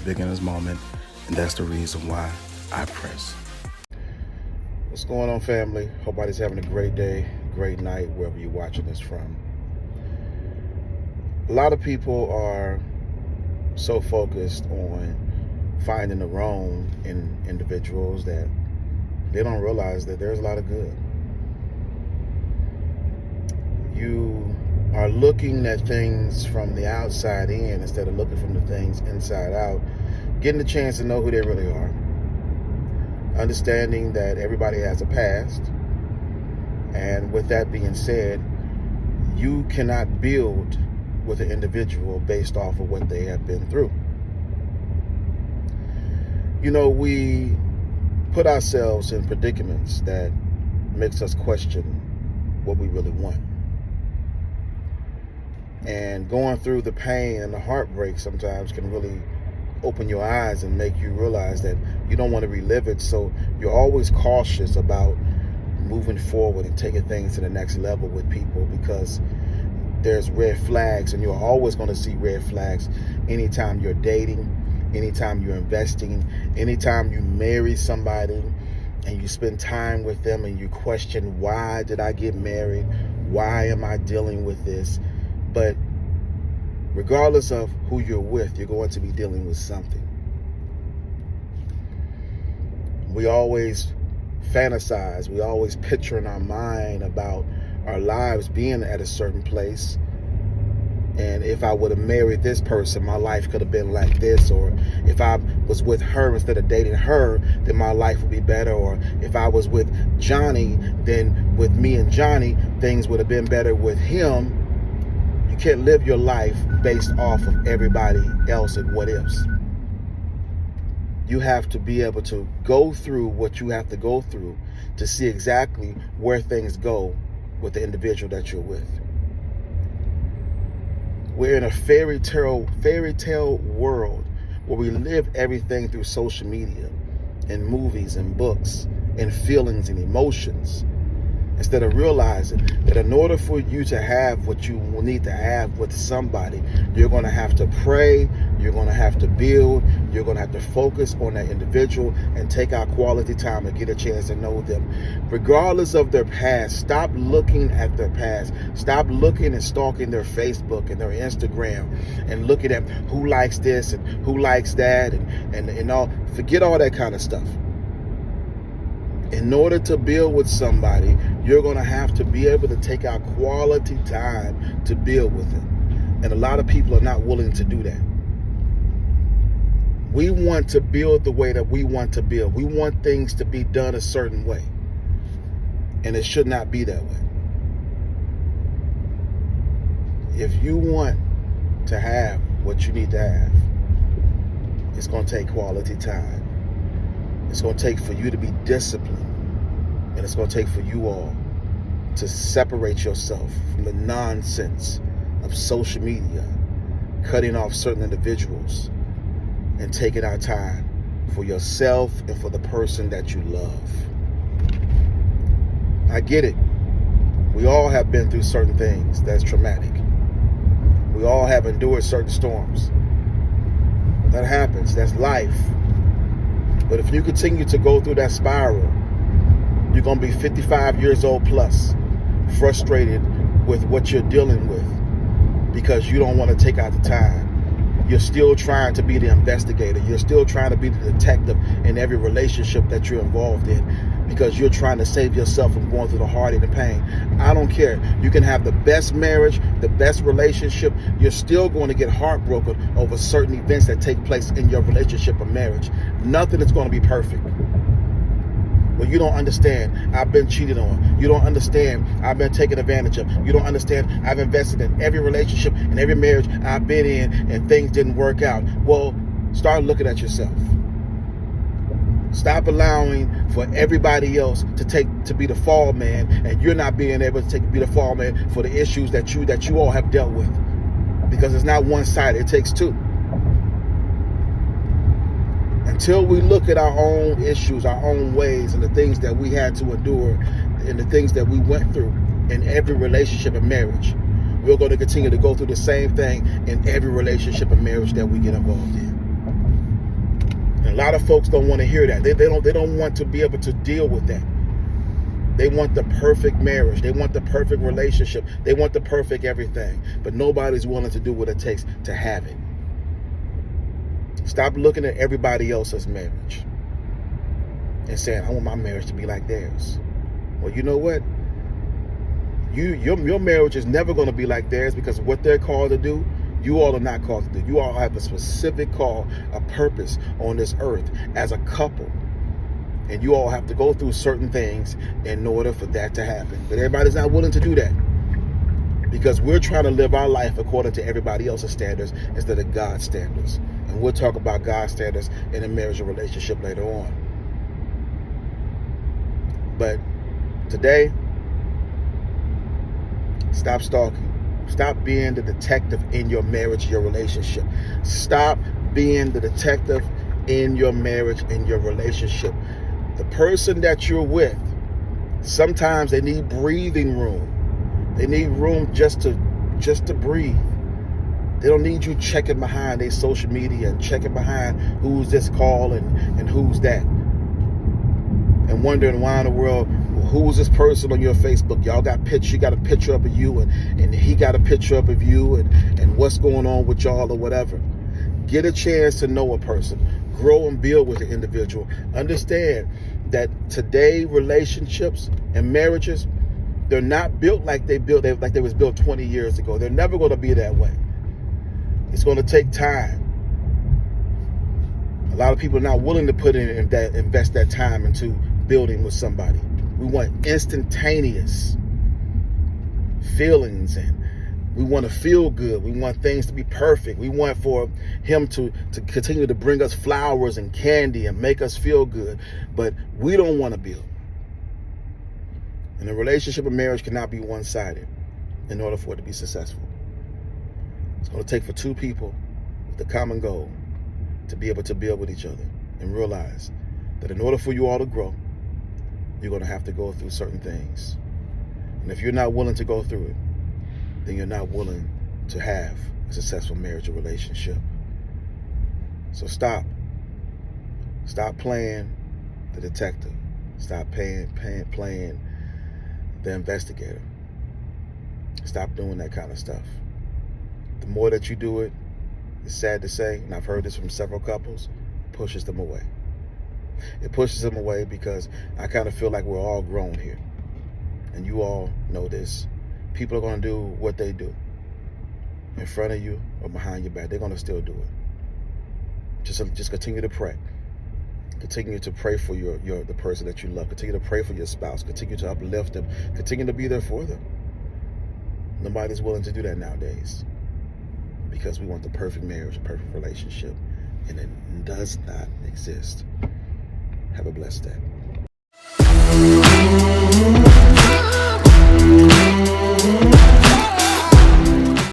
big in his moment, and that's the reason why I press. What's going on, family? Hope everybody's having a great day, great night, wherever you're watching this from. A lot of people are so focused on finding the wrong in individuals that they don't realize that there's a lot of good. You are looking at things from the outside in instead of looking from the things inside out, getting a chance to know who they really are, understanding that everybody has a past, and with that being said, you cannot build with an individual based off of what they have been through. You know, we put ourselves in predicaments that makes us question what we really want. And going through the pain and the heartbreak sometimes can really open your eyes and make you realize that you don't want to relive it. So you're always cautious about moving forward and taking things to the next level with people, because there's red flags, and you're always going to see red flags anytime you're dating, anytime you're investing, anytime you marry somebody and you spend time with them and you question, why did I get married? Why am I dealing with this? But regardless of who you're with, you're going to be dealing with something. We always fantasize, we always picture in our mind about our lives being at a certain place. And if I would have married this person, my life could have been like this. Or if I was with her instead of dating her, then my life would be better. Or if I was with Johnny, then with me and Johnny, things would have been better with him. You can't live your life based off of everybody else and what ifs. You have to be able to go through what you have to go through to see exactly where things go with the individual that you're with. We're in a fairy tale world where we live everything through social media and movies and books and feelings and emotions, instead of realizing that in order for you to have what you will need to have with somebody, you're going to have to pray, you're going to have to build, you're going to have to focus on that individual and take out quality time and get a chance to know them. Regardless of their past, stop looking at their past. Stop looking and stalking their Facebook and their Instagram and looking at who likes this and who likes that and all. Forget all that kind of stuff. In order to build with somebody, you're going to have to be able to take out quality time to build with them. And a lot of people are not willing to do that. We want to build the way that we want to build. We want things to be done a certain way. And it should not be that way. If you want to have what you need to have, it's going to take quality time. It's going to take for you to be disciplined, and it's going to take for you all to separate yourself from the nonsense of social media, cutting off certain individuals, and taking out time for yourself and for the person that you love. I get it. We all have been through certain things that's traumatic. We all have endured certain storms. That happens. That's life. But if you continue to go through that spiral, you're going to be 55 years old plus, frustrated with what you're dealing with because you don't want to take out the time. You're still trying to be the investigator. You're still trying to be the detective in every relationship that you're involved in because you're trying to save yourself from going through the heartache and the pain. I don't care. You can have the best marriage, the best relationship. You're still going to get heartbroken over certain events that take place in your relationship or marriage. Nothing is going to be perfect. Well, you don't understand. I've been cheated on. You don't understand. I've been taken advantage of. You don't understand. I've invested in every relationship and every marriage I've been in, and things didn't work out. Well, start looking at yourself. Stop allowing for everybody else to be the fall man, and you're not being able to be the fall man for the issues that you all have dealt with. Because it's not one-sided. It takes two. Until we look at our own issues, our own ways, and the things that we had to endure, and the things that we went through in every relationship and marriage, we're going to continue to go through the same thing in every relationship and marriage that we get involved in. a lot of folks don't want to hear that. They don't want to be able to deal with that. They want the perfect marriage. They want the perfect relationship. They want the perfect everything. But nobody's willing to do what it takes to have it. Stop looking at everybody else's marriage and saying, I want my marriage to be like theirs. Well, you know what? Your marriage is never going to be like theirs, because what they're called to do, you all are not called to do. You all have a specific call, a purpose on this earth as a couple. And you all have to go through certain things in order for that to happen. But everybody's not willing to do that, because we're trying to live our life according to everybody else's standards instead of God's standards. And we'll talk about God's standards in a marriage or relationship later on. But today, stop stalking. Stop being the detective in your marriage, your relationship. Stop being the detective in your marriage, in your relationship. The person that you're with, sometimes they need breathing room. They need room just to breathe. They don't need you checking behind their social media and checking behind who's this call and who's that. And wondering why in the world, who's this person on your Facebook? Y'all got pictures. You got a picture up of you, and he got a picture up of you, and what's going on with y'all or whatever. Get a chance to know a person. Grow and build with the individual. Understand that today relationships and marriages, they're not built like they was built 20 years ago. They're never going to be that way. It's going to take time. A lot of people are not willing to invest that time into building with somebody. We want instantaneous feelings, and we want to feel good. We want things to be perfect. We want for him to continue to bring us flowers and candy and make us feel good. But we don't want to build. And a relationship and marriage cannot be one-sided in order for it to be successful. It's going to take for two people with a common goal to be able to build with each other and realize that in order for you all to grow, you're going to have to go through certain things. And if you're not willing to go through it, then you're not willing to have a successful marriage or relationship. So stop playing the detective. Stop playing the investigator. Stop doing that kind of stuff. The more that you do it, it's sad to say, and I've heard this from several couples, pushes them away. It pushes them away because I kind of feel like we're all grown here. And you all know this. People are going to do what they do in front of you or behind your back. They're going to still do it. Just continue to pray. Continue to pray for the person that you love. Continue to pray for your spouse. Continue to uplift them. Continue to be there for them. Nobody's willing to do that nowadays, because we want the perfect marriage, a perfect relationship, and it does not exist. Have a blessed day.